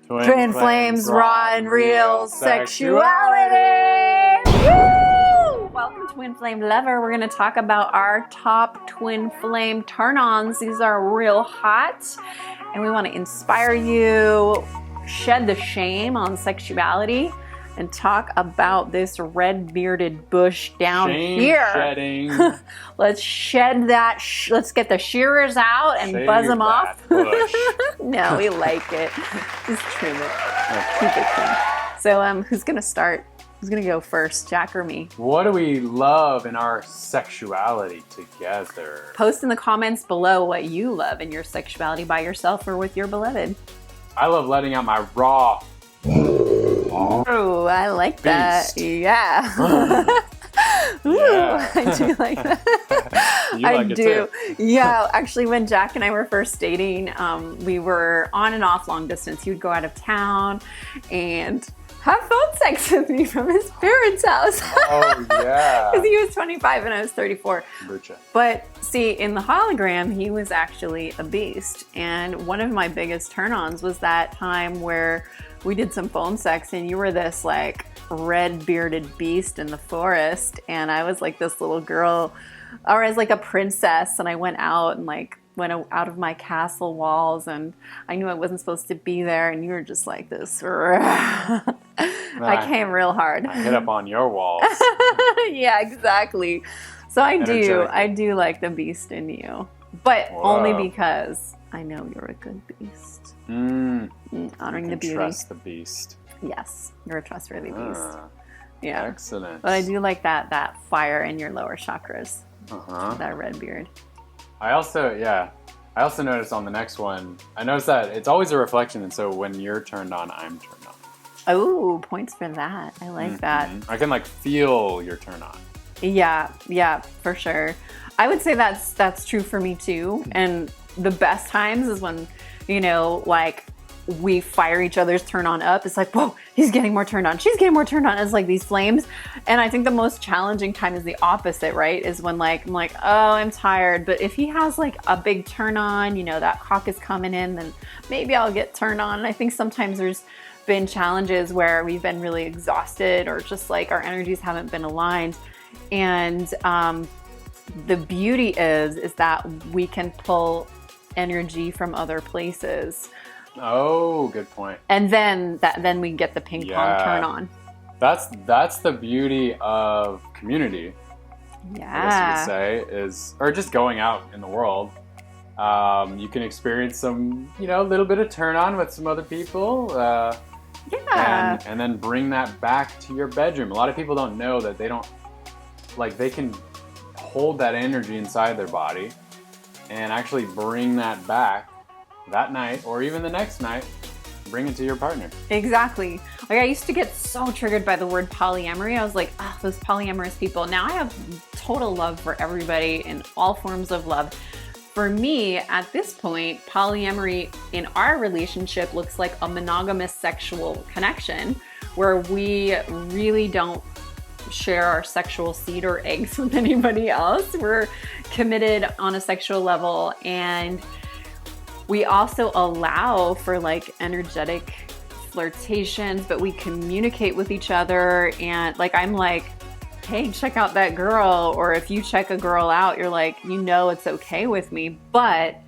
Twin flames, raw and real sexuality. Woo! Welcome, Twin Flame Lover. We're going to talk about our top twin flame turn-ons. These are real hot, and we want to inspire you, shed the shame on sexuality, and talk about this red bearded bush down here. Shedding. Let's shed that. Let's get the shearers out and buzz them off. No, we like it. Just trim it. Keep it clean. So, who's gonna start? Who's gonna go first, Jack or me? What do we love in our sexuality together? Post in the comments below what you love in your sexuality by yourself or with your beloved. I love letting out my raw. Oh, I like that. Yeah. Ooh, Yeah. I do like that. You like it too. Yeah, actually, when Jack and I were first dating, we were on and off long distance. He would go out of town and have phone sex with me from his parents' house. Oh, yeah. Because he was 25 and I was 34. Lucha. But see, in the hologram, he was actually a beast. And one of my biggest turn-ons was that time where we did some phone sex and you were this like red bearded beast in the forest. And I was like this little girl, or as like a princess. And I went out and like went out of my castle walls and I knew I wasn't supposed to be there. And you were just like this. I came real hard. I hit up on your walls. Yeah, exactly. So I do like the beast in you, but only because I know you're a good beast. Honoring the beauty. Trust the beast. Yes, you're a trustworthy beast. Yeah, excellent. But I do like that fire in your lower chakras. That red beard. I also noticed on the next one, I noticed that it's always a reflection, and so when you're turned on, I'm turned on. Oh, points for that. I like that. I can like feel your turn on. Yeah, for sure. I would say that's true for me too. And the best times is when, like we fire each other's turn on up. It's like, whoa, he's getting more turned on. She's getting more turned on. It's like these flames. And I think the most challenging time is the opposite, right? Is when like, I'm like, oh, I'm tired. But if he has like a big turn on, that cock is coming in, then maybe I'll get turned on. And I think sometimes there's been challenges where we've been really exhausted or just like our energies haven't been aligned. And the beauty is that we can pull energy from other places. Oh, good point. And then we get the ping pong turn on. That's the beauty of community. Yeah. I guess you could say or just going out in the world. You can experience some, little bit of turn on with some other people. Yeah. And then bring that back to your bedroom. A lot of people don't know that they can hold that energy inside their body and actually bring that back that night or even the next night, bring it to your partner. Exactly. Like I used to get so triggered by the word polyamory. I was like, those polyamorous people. Now I have total love for everybody in all forms of love. For me, at this point, polyamory in our relationship looks like a monogamous sexual connection where we really don't share our sexual seed or eggs with anybody else. We're committed on a sexual level, and we also allow for like energetic flirtations, but we communicate with each other. And like, I'm like, hey, check out that girl. Or if you check a girl out, you're like, it's okay with me. But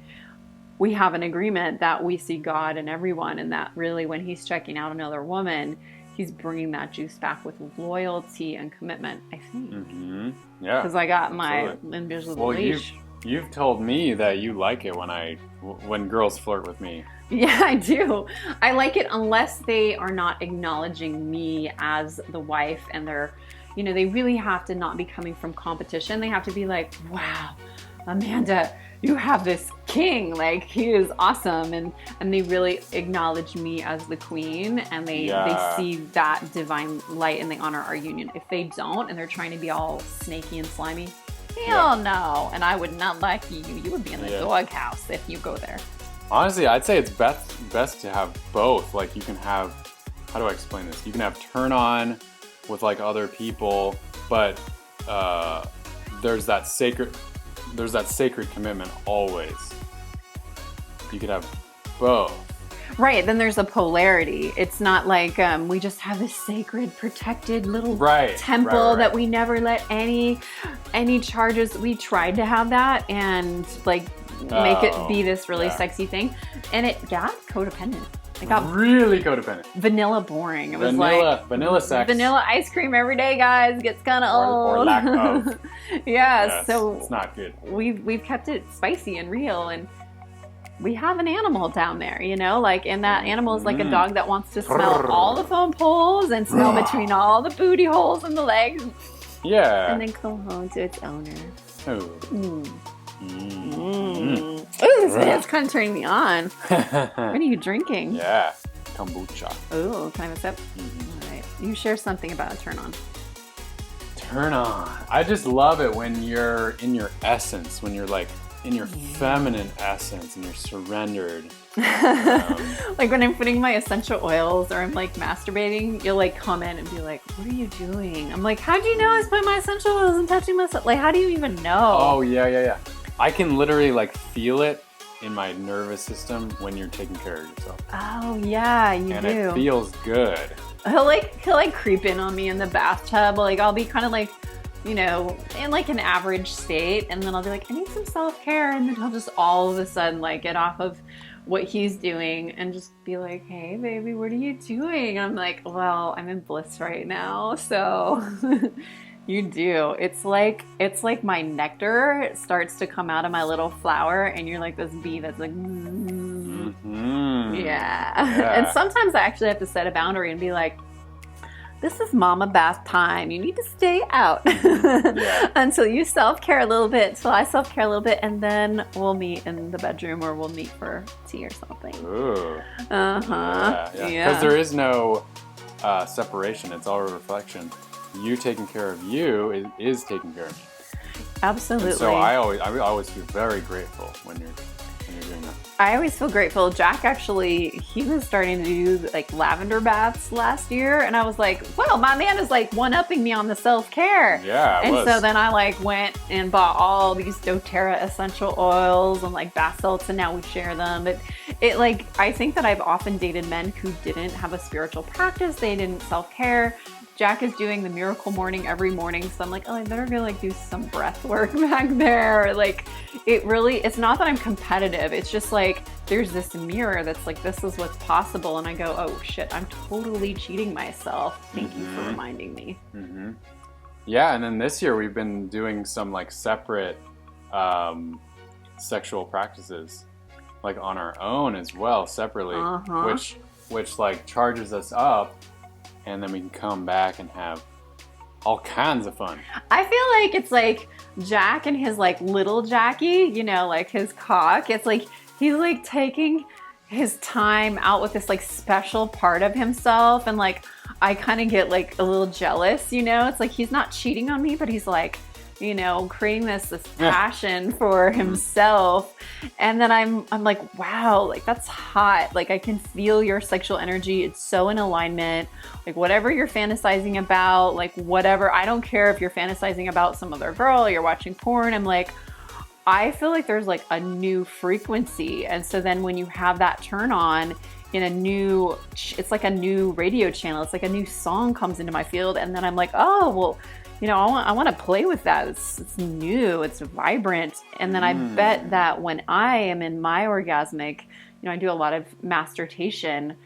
we have an agreement that we see God in everyone. And that really when he's checking out another woman, he's bringing that juice back with loyalty and commitment, I think. Yeah. Because I got my invisible leash. You've told me that you like it when girls flirt with me. Yeah, I do. I like it unless they are not acknowledging me as the wife, and they're, they really have to not be coming from competition. They have to be like, wow, Amanda, you have this king, like he is awesome. And they really acknowledge me as the queen, and they see that divine light and they honor our union. If they don't, and they're trying to be all snaky and slimy, hell no. And I would not like you. You would be in the doghouse if you go there. Honestly, I'd say it's best to have both. Like you can have, how do I explain this? You can have turn on with like other people, but there's that sacred commitment always. You could have both. Right, then there's a polarity. It's not like we just have this sacred, protected little temple that we never let any charges. We tried to have that and like make it be this really sexy thing, and it got codependent. It got really codependent. Vanilla boring. It was vanilla sex. Vanilla ice cream every day, guys. Gets kind of old. Or lack of. Yes, so it's not good. We've kept it spicy and real, and we have an animal down there, you know, like, and that animal is like a dog that wants to smell all the foam poles and smell between all the booty holes and the legs. Yeah. And then go home to its owner. Oh. Ooh, it's kind of turning me on. What are you drinking? Yeah, kombucha. Ooh, can I have a sip? All right. You share something about a turn on. Turn on. I just love it when you're in your essence, when you're like in your feminine essence and you're surrendered. Like when I'm putting my essential oils or I'm like masturbating, you'll like comment and be like, what are you doing? I'm like, how do you know I was putting my essential oils and touching myself? Like, how do you even know? Oh, yeah. I can literally like feel it in my nervous system when you're taking care of yourself. Oh, yeah, you do. And it feels good. He'll like creep in on me in the bathtub. Like I'll be kind of like, you know, in like an average state, and then I'll be like, I need some self-care, and then he'll just all of a sudden like get off of what he's doing and just be like, hey baby, what are you doing? And I'm like, well, I'm in bliss right now. So you do. It's like my nectar starts to come out of my little flower, and you're like this bee that's like, yeah. And sometimes I actually have to set a boundary and be like, this is mama bath time. You need to stay out until you self-care a little bit, until I self-care a little bit, and then we'll meet in the bedroom or we'll meet for tea or something. Ooh. Yeah. Because there is no separation. It's all a reflection. You taking care of you is taking care of me. Absolutely. And so I always feel very grateful when you're doing that. I always feel grateful. Jack actually, he was starting to do like lavender baths last year, and I was like, wow, my man is like one-upping me on the self-care. Yeah, and so then I like went and bought all these doTERRA essential oils and like bath salts, and now we share them. But it like, I think that I've often dated men who didn't have a spiritual practice. They didn't self-care. Jack is doing the miracle morning every morning, so I'm like, oh, I better go like do some breath work back there. Like, it's not that I'm competitive. It's just like there's this mirror that's like, this is what's possible, and I go, oh shit, I'm totally cheating myself. Thank you for reminding me. Yeah, and then this year we've been doing some like separate sexual practices, like on our own as well, separately, which like charges us up. And then we can come back and have all kinds of fun. I feel like it's like Jack and his like little Jackie, you know, like his cock. It's like he's like taking his time out with this like special part of himself. And like I kind of get like a little jealous, you know? It's like he's not cheating on me, but he's like, you know, creating this passion for himself. And then I'm like, wow, like that's hot. Like I can feel your sexual energy. It's so in alignment. Like whatever you're fantasizing about, like whatever, I don't care if you're fantasizing about some other girl or you're watching porn. I'm like, I feel like there's like a new frequency. And so then when you have that turn on in a new, it's like a new radio channel. It's like a new song comes into my field. And then I'm like, oh, well, you know, I want to play with that. It's new, it's vibrant. And then I bet that when I am in my orgasmic, you know, I do a lot of masturbation,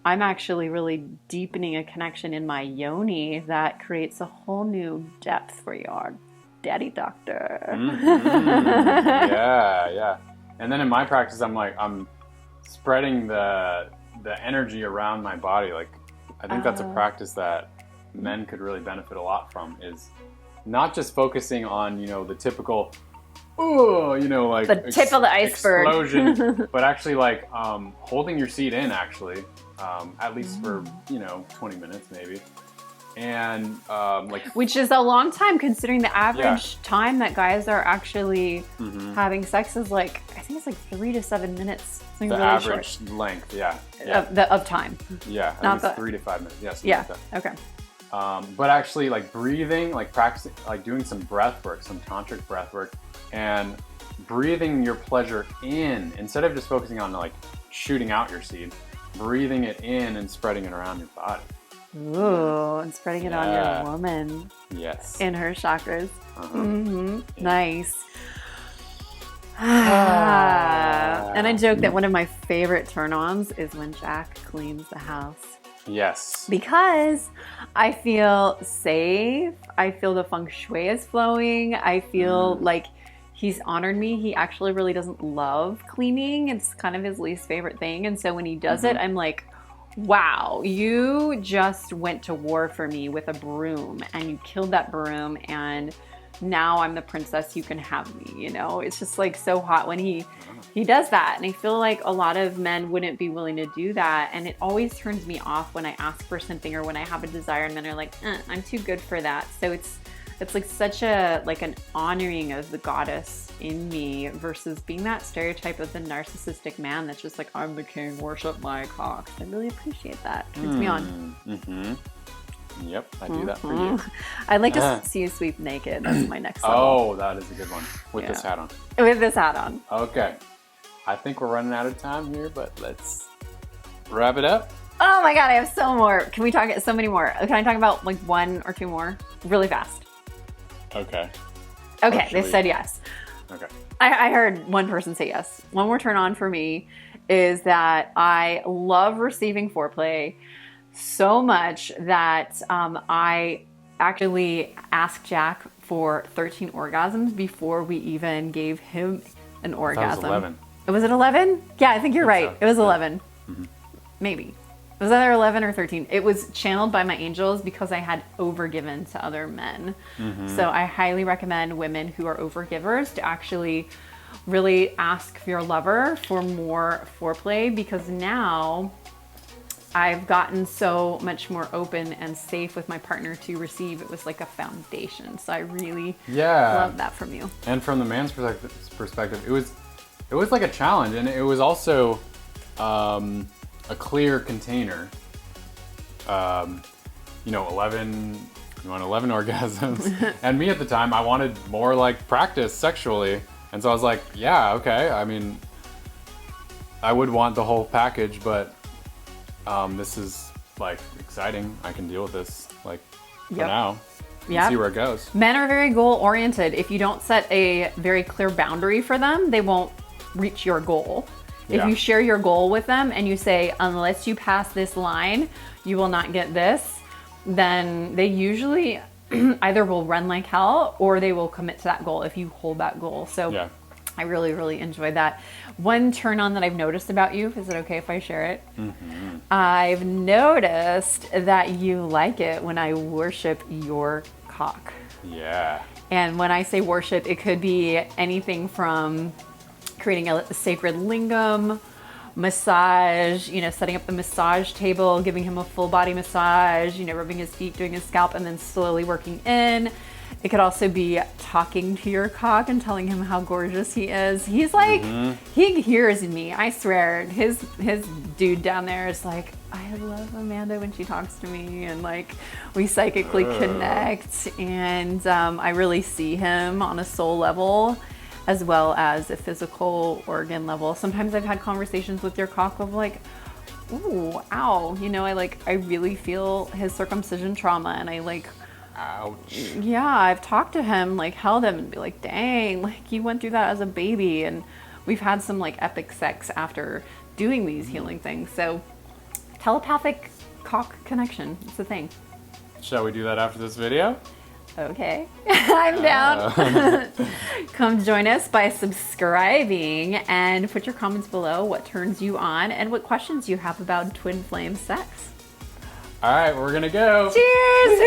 I'm actually really deepening a connection in my yoni that creates a whole new depth for your daddy doctor. Yeah. And then in my practice, I'm spreading the energy around my body. Like, I think that's a practice that men could really benefit a lot from, is not just focusing on, you know, the typical, you know, like the tip of the iceberg explosion, but actually like holding your seat in actually, at least for, you know, 20 minutes maybe. And like, which is a long time considering the average time that guys are actually having sex is like, I think it's like 3 to 7 minutes. The really average short length, of time. Yeah, I think it's 3 to 5 minutes. Like that. Okay. But actually, like breathing, like practicing, like doing some breath work, some tantric breath work, and breathing your pleasure in instead of just focusing on like shooting out your seed. breathing it in and spreading it around your body. Ooh, and spreading it on your woman. Yes. In her chakras. Yeah. Nice. And I joke that one of my favorite turn-ons is when Jack cleans the house. Yes. Because I feel safe. I feel the feng shui is flowing. I feel like he's honored me. He actually really doesn't love cleaning. It's kind of his least favorite thing. And so when he does it, I'm like, wow, you just went to war for me with a broom and you killed that broom and now I'm the princess, you can have me, you know? It's just like so hot when he does that. And I feel like a lot of men wouldn't be willing to do that. And it always turns me off when I ask for something or when I have a desire and men are like, I'm too good for that. So it's like such an honoring of the goddess in me versus being that stereotype of the narcissistic man that's just like, I'm the king, worship my cock. I really appreciate that. Turns me on. Yep, I do that for you. I'd like to see you sweep naked. That's my next level. Oh, that is a good one. With this hat on. With this hat on. Okay. I think we're running out of time here, but let's wrap it up. Oh my God, I have so more. Can we talk so many more? Can I talk about like one or two more? Really fast. Okay. Okay, they said yes. Okay. I heard one person say yes. One more turn on for me is that I love receiving foreplay so much that I actually asked Jack for 13 orgasms before we even gave him an orgasm. That was 11. Was it 11? Yeah, I think you're right. So. It was 11. Maybe. It was either 11 or 13. It was channeled by my angels because I had overgiven to other men. So I highly recommend women who are overgivers to actually really ask your lover for more foreplay, because now I've gotten so much more open and safe with my partner to receive. It was like a foundation. So I really love that from you. And from the man's perspective, it was like a challenge, and it was also a clear container. 11, you want 11 orgasms. And me at the time, I wanted more like practice sexually. And so I was like, yeah, okay. I mean, I would want the whole package, but this is like exciting. I can deal with this like for now. See where it goes. Men are very goal oriented. If you don't set a very clear boundary for them, they won't reach your goal. If you share your goal with them and you say, unless you pass this line, you will not get this, then they usually either will run like hell or they will commit to that goal if you hold that goal. So I really, really enjoyed that. One turn on that I've noticed about you, is it okay if I share it? I've noticed that you like it when I worship your cock. Yeah. And when I say worship, it could be anything from creating a sacred lingam, massage, setting up the massage table, giving him a full body massage, rubbing his feet, doing his scalp, and then slowly working in. It could also be talking to your cock and telling him how gorgeous he is. He's like, he hears me, I swear. His dude down there is like, I love Amanda when she talks to me, and like we psychically connect, and I really see him on a soul level as well as a physical organ level. Sometimes I've had conversations with your cock of like, ooh, ow, I really feel his circumcision trauma, and I like, ouch. Yeah, I've talked to him, like held him and be like, dang, like you went through that as a baby, and we've had some like epic sex after doing these healing things. So telepathic cock connection, it's a thing. Shall we do that after this video? Okay, I'm down. Come join us by subscribing and put your comments below what turns you on and what questions you have about twin flame sex. All right, we're gonna go. Cheers!